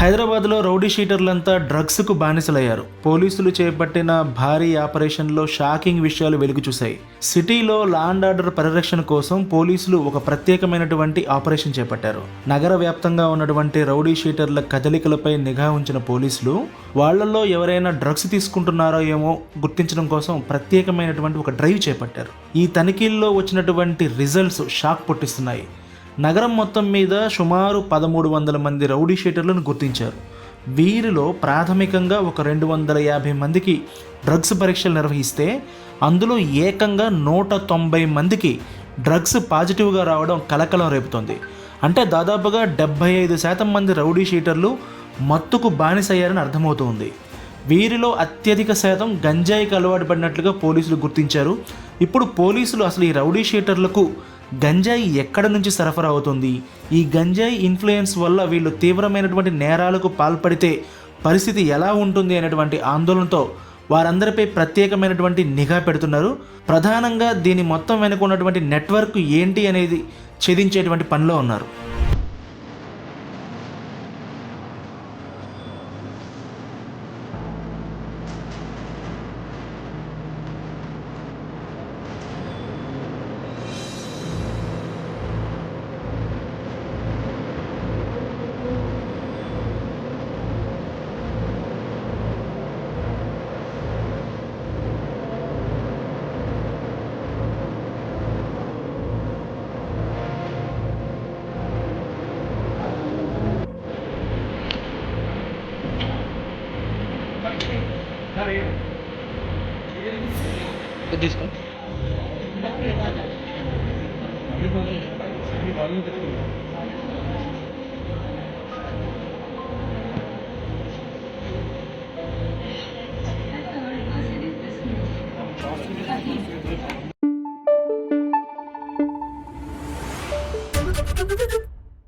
హైదరాబాద్లో రౌడీ షీటర్లంతా డ్రగ్స్కు బానిసలయ్యారు. పోలీసులు చేపట్టిన భారీ ఆపరేషన్లో షాకింగ్ విషయాలు వెలుగు చూశాయి. సిటీలో లా అండ్ ఆర్డర్ పరిరక్షణ కోసం పోలీసులు ఒక ప్రత్యేకమైనటువంటి ఆపరేషన్ చేపట్టారు. నగర వ్యాప్తంగా ఉన్నటువంటి రౌడీ షీటర్ల కదలికలపై నిఘా ఉంచిన పోలీసులు వాళ్లలో ఎవరైనా డ్రగ్స్ తీసుకుంటున్నారో ఏమో గుర్తించడం కోసం ప్రత్యేకమైనటువంటి ఒక డ్రైవ్ చేపట్టారు. ఈ తనిఖీల్లో వచ్చినటువంటి రిజల్ట్స్ షాక్ పుట్టిస్తున్నాయి. నగరం మొత్తం మీద సుమారు 1300 మంది రౌడీ షీటర్లను గుర్తించారు. వీరిలో ప్రాథమికంగా ఒక 250 మందికి డ్రగ్స్ పరీక్షలు నిర్వహిస్తే అందులో ఏకంగా 190 మందికి డ్రగ్స్ పాజిటివ్గా రావడం కలకలం రేపుతోంది. అంటే దాదాపుగా 75% మంది రౌడీ షీటర్లు మత్తుకు బానిసయ్యారని అర్థమవుతుంది. వీరిలో అత్యధిక శాతం గంజాయికి అలవాటు పడినట్లుగా పోలీసులు గుర్తించారు. ఇప్పుడు పోలీసులు అసలు ఈ రౌడీ షీటర్లకు గంజాయి ఎక్కడ నుంచి సరఫరా అవుతుంది, ఈ గంజాయి ఇన్ఫ్లుయెన్స్ వల్ల వీళ్ళు తీవ్రమైనటువంటి నేరాలకు పాల్పడితే పరిస్థితి ఎలా ఉంటుంది అనేటువంటి ఆందోళనతో వారందరిపై ప్రత్యేకమైనటువంటి నిఘా పెడుతున్నారు. ప్రధానంగా దీని మొత్తం వెనుక ఉన్నటువంటి నెట్వర్క్ ఏంటి అనేది ఛేదించేటువంటి పనిలో ఉన్నారు. తీసుకో.